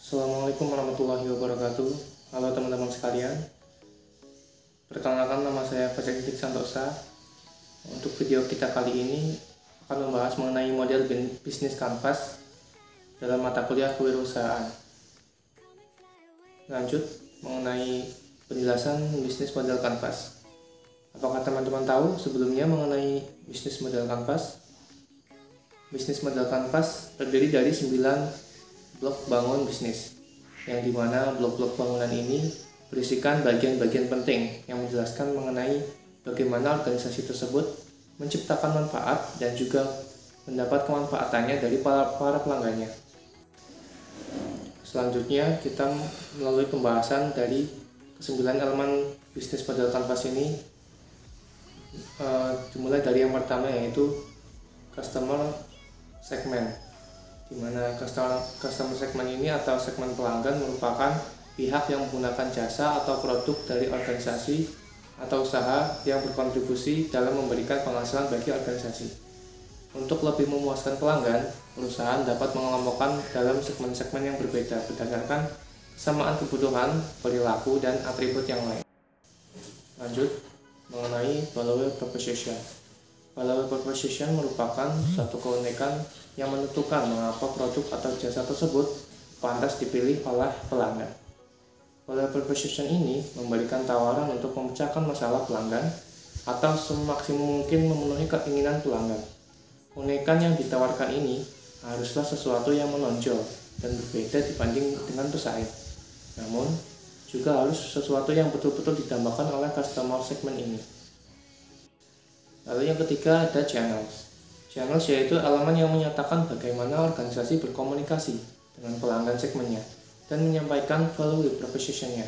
Assalamualaikum warahmatullahi wabarakatuh. Halo teman-teman sekalian. Perkenalkan, nama saya Fajar Dik Santosa. Untuk video kita kali ini akan membahas mengenai model bisnis kanvas dalam mata kuliah kewirausahaan. Lanjut mengenai penjelasan bisnis model kanvas. Apakah teman-teman tahu sebelumnya mengenai bisnis model kanvas? Bisnis model kanvas terdiri dari 9 blok bangun bisnis, yang dimana blok-blok bangunan ini berisikan bagian-bagian penting yang menjelaskan mengenai bagaimana organisasi tersebut menciptakan manfaat dan juga mendapat kemanfaatannya dari para pelanggannya. Selanjutnya kita melalui pembahasan dari ke-9 elemen bisnis model kanvas ini, dimulai dari yang pertama, yaitu customer segment, di mana customer segment ini atau segmen pelanggan merupakan pihak yang menggunakan jasa atau produk dari organisasi atau usaha yang berkontribusi dalam memberikan penghasilan bagi organisasi. Untuk lebih memuaskan pelanggan, perusahaan dapat mengelompokkan dalam segmen-segmen yang berbeda berdasarkan kesamaan kebutuhan, perilaku, dan atribut yang lain. Lanjut mengenai value proposition. Value proposition merupakan suatu keunikan yang menentukan mengapa produk atau jasa tersebut pantas dipilih oleh pelanggan. Value proposition ini memberikan tawaran untuk memecahkan masalah pelanggan atau semaksimum mungkin memenuhi keinginan pelanggan. Keunikan yang ditawarkan ini haruslah sesuatu yang menonjol dan berbeda dibanding dengan pesaing. Namun, juga harus sesuatu yang betul-betul didambakan oleh customer segment ini. Lalu yang ketiga ada channels. Channels yaitu elemen yang menyatakan bagaimana organisasi berkomunikasi dengan pelanggan segmennya dan menyampaikan value proposition-nya.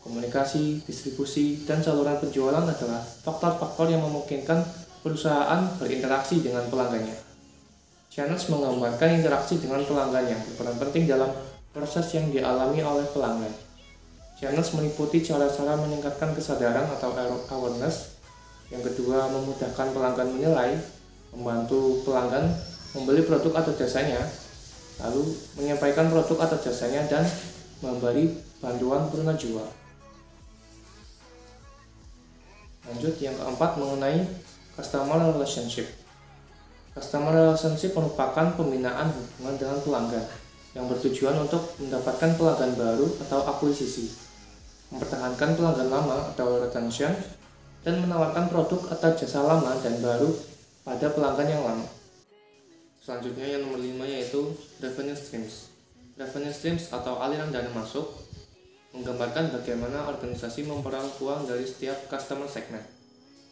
Komunikasi, distribusi, dan saluran penjualan adalah faktor-faktor yang memungkinkan perusahaan berinteraksi dengan pelanggannya. Channels menggambarkan interaksi dengan pelanggan yang berperan penting dalam proses yang dialami oleh pelanggan. Channels meliputi cara-cara meningkatkan kesadaran atau awareness. Yang kedua, memudahkan pelanggan menilai, membantu pelanggan membeli produk atau jasanya, lalu menyampaikan produk atau jasanya, dan memberi bantuan jual. Lanjut yang keempat mengenai customer relationship. Customer relationship merupakan pembinaan hubungan dengan pelanggan yang bertujuan untuk mendapatkan pelanggan baru atau akuisisi, mempertahankan pelanggan lama atau retention, dan menawarkan produk atau jasa lama dan baru pada pelanggan yang lama. Selanjutnya yang nomor 5 yaitu revenue streams. Revenue streams atau aliran dana masuk menggambarkan bagaimana organisasi memperoleh uang dari setiap customer segment.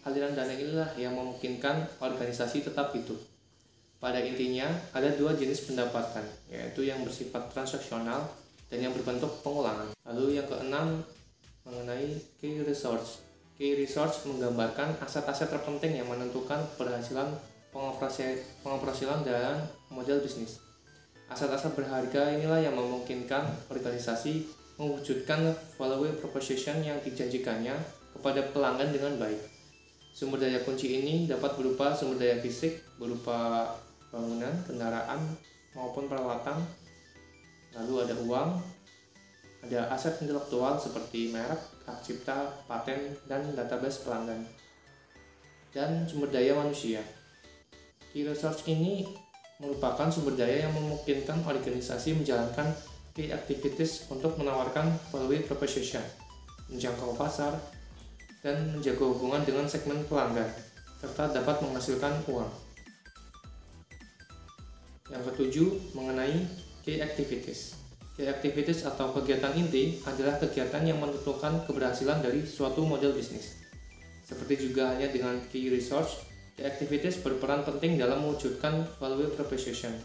Aliran dana inilah yang memungkinkan organisasi tetap hidup. Pada intinya ada dua jenis pendapatan, yaitu yang bersifat transaksional dan yang berbentuk pengulangan. Lalu yang keenam mengenai key resource. Key resource menggambarkan aset-aset terpenting yang menentukan keberhasilan pengoperasian dalam model bisnis. Aset-aset berharga inilah yang memungkinkan organisasi mewujudkan value proposition yang dijanjikannya kepada pelanggan dengan baik. Sumber daya kunci ini dapat berupa sumber daya fisik, berupa bangunan, kendaraan, maupun peralatan. Lalu ada uang, ada aset intelektual seperti merek, hak cipta, paten, dan database pelanggan, dan sumber daya manusia. Key resource ini merupakan sumber daya yang memungkinkan organisasi menjalankan key activities untuk menawarkan value proposition, menjangkau pasar, dan menjaga hubungan dengan segmen pelanggan, serta dapat menghasilkan uang. Yang ketujuh mengenai key activities. Key activities atau kegiatan inti adalah kegiatan yang menentukan keberhasilan dari suatu model bisnis. Seperti juga halnya dengan key resource, key activities berperan penting dalam mewujudkan value proposition.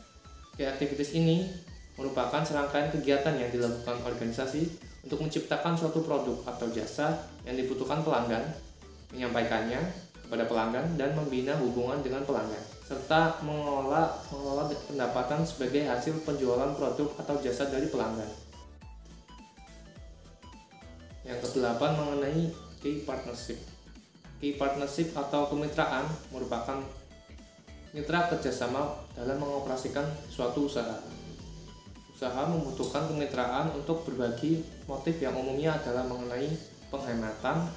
Key activities ini merupakan serangkaian kegiatan yang dilakukan organisasi untuk menciptakan suatu produk atau jasa yang dibutuhkan pelanggan, menyampaikannya kepada pelanggan, dan membina hubungan dengan pelanggan, serta mengelola pendapatan sebagai hasil penjualan produk atau jasa dari pelanggan. Yang kedelapan mengenai key partnership. Key partnership atau kemitraan merupakan mitra kerjasama dalam mengoperasikan suatu usaha. usaha membutuhkan kemitraan untuk berbagi motif yang umumnya adalah mengenai penghematan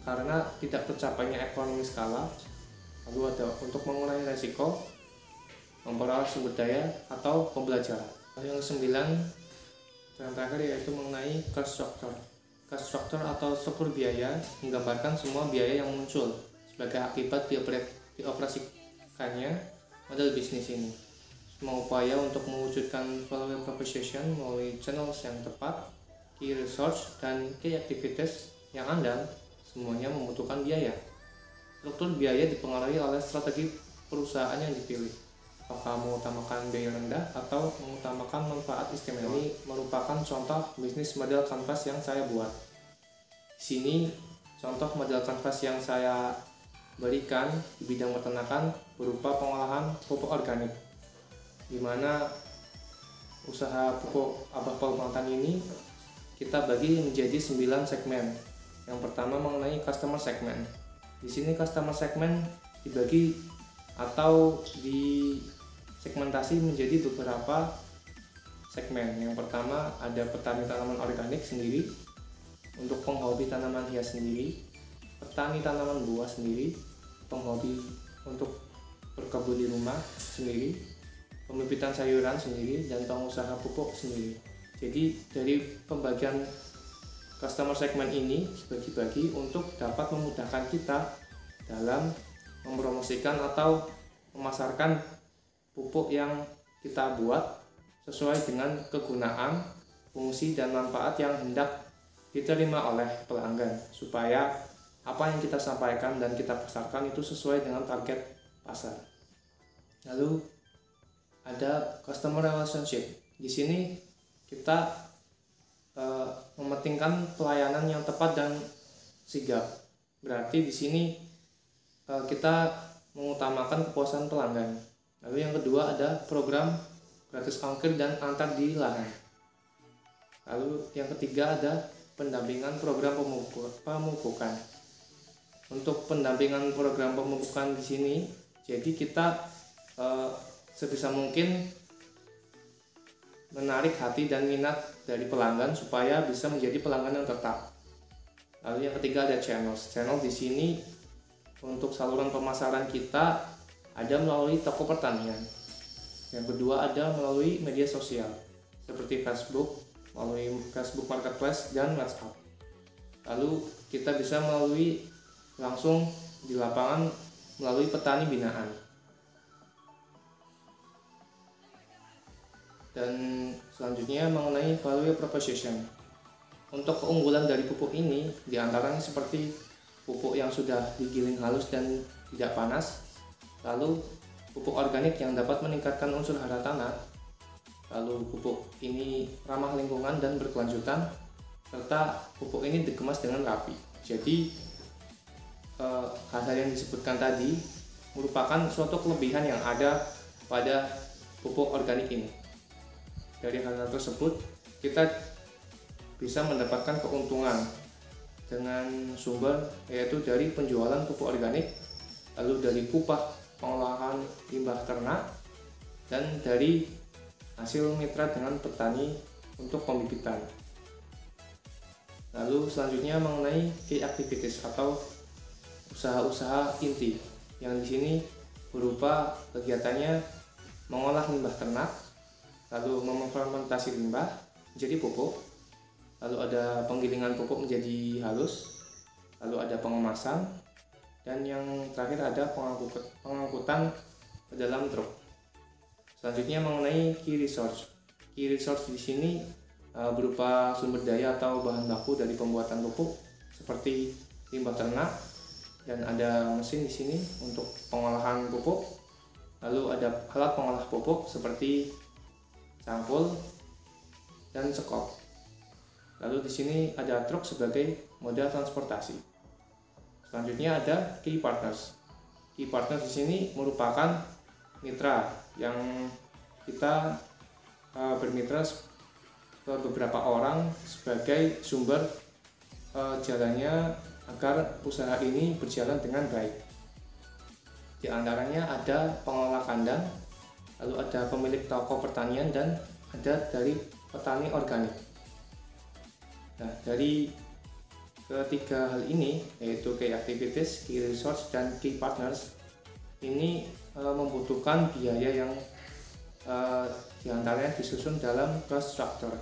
karena tidak tercapainya ekonomi skala, lalu ada untuk mengurangi resiko, memperoleh sumber daya atau pembelajaran. Yang kesembilan yang terakhir yaitu mengenai cost structure. Cost structure atau struktur biaya menggambarkan semua biaya yang muncul sebagai akibat dioperasikannya model bisnis ini. Semua upaya untuk mewujudkan value proposition melalui channels yang tepat, key resource, dan key activities yang andal, semuanya membutuhkan biaya. Struktur biaya dipengaruhi oleh strategi perusahaan yang dipilih. Apakah mengutamakan biaya rendah atau mengutamakan manfaat istimewa? Ini merupakan contoh bisnis model canvas yang saya buat. Di sini contoh model canvas yang saya berikan di bidang peternakan berupa pengolahan pupuk organik, di mana usaha pupuk Abah Polmantan ini kita bagi menjadi 9 segmen. Yang pertama mengenai customer segment. Di sini customer segment dibagi atau disegmentasi menjadi beberapa segmen. Yang pertama ada petani tanaman organik sendiri, untuk penghobi tanaman hias sendiri, petani tanaman buah sendiri, penghobi untuk berkebun di rumah sendiri, pembibitan sayuran sendiri, dan pengusaha pupuk sendiri. Jadi dari pembagian customer segment ini dibagi-bagi untuk dapat memudahkan kita dalam mempromosikan atau memasarkan pupuk yang kita buat sesuai dengan kegunaan, fungsi, dan manfaat yang hendak diterima oleh pelanggan, supaya apa yang kita sampaikan dan kita pasarkan itu sesuai dengan target pasar. Lalu ada customer relationship. Di sini kita mementingkan pelayanan yang tepat dan sigap. Berarti di sini kita mengutamakan kepuasan pelanggan. Lalu yang kedua ada program gratis ongkir dan antar di lahan. Lalu yang ketiga ada pendampingan program pemupukan. Untuk pendampingan program pemupukan di sini, jadi kita sebisa mungkin menarik hati dan minat dari pelanggan supaya bisa menjadi pelanggan yang tetap. Lalu yang ketiga ada channel. Channel di sini untuk saluran pemasaran kita ada melalui toko pertanian. Yang kedua ada melalui media sosial seperti Facebook, melalui Facebook Marketplace dan WhatsApp. Lalu kita bisa melalui langsung di lapangan melalui petani binaan. Dan selanjutnya mengenai value proposition. Untuk keunggulan dari pupuk ini diantaranya seperti pupuk yang sudah digiling halus dan tidak panas, lalu pupuk organik yang dapat meningkatkan unsur hara tanah, lalu pupuk ini ramah lingkungan dan berkelanjutan, serta pupuk ini dikemas dengan rapi. Jadi hal-hal yang disebutkan tadi merupakan suatu kelebihan yang ada pada pupuk organik ini. Dari hal tersebut kita bisa mendapatkan keuntungan dengan sumber yaitu dari penjualan pupuk organik, lalu dari upah pengolahan limbah ternak, dan dari hasil mitra dengan petani untuk pembibitan. Lalu selanjutnya mengenai key activities atau usaha-usaha inti yang di sini berupa kegiatannya mengolah limbah ternak, lalu memfermentasi limbah menjadi pupuk, lalu ada penggilingan pupuk menjadi halus, lalu ada pengemasan, dan yang terakhir ada pengangkutan ke dalam truk. Selanjutnya mengenai key resource. Key resource di sini berupa sumber daya atau bahan baku dari pembuatan pupuk seperti limbah ternak, dan ada mesin di sini untuk pengolahan pupuk. Lalu ada alat pengolah pupuk seperti cangkul dan sekop. Lalu di sini ada truk sebagai moda transportasi. Selanjutnya ada key partners. Key partners di sini merupakan mitra yang kita bermitra ke beberapa orang sebagai sumber jalannya agar usaha ini berjalan dengan baik. Di antaranya ada pengelola kandang, lalu ada pemilik toko pertanian, dan ada dari petani organik. Nah, dari ketiga hal ini, yaitu key activities, key resource, dan key partners, ini membutuhkan biaya yang diantaranya disusun dalam cost structure.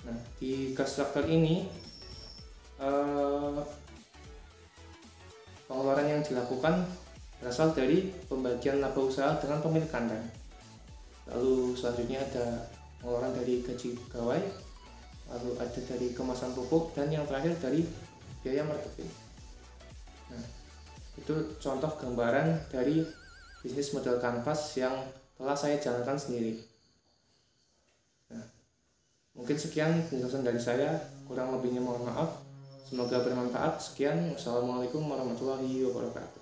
Nah, di cost structure ini pengeluaran yang dilakukan berasal dari pembagian laba usaha dengan pemilik kandang. Lalu selanjutnya ada pengeluaran dari gaji pegawai, lalu ada dari kemasan pupuk, dan yang terakhir dari biaya marketing. Nah, itu contoh gambaran dari bisnis model kanvas yang telah saya jalankan sendiri. Nah, mungkin sekian penjelasan dari saya, kurang lebihnya mohon maaf. Semoga bermanfaat. Sekian, wassalamualaikum warahmatullahi wabarakatuh.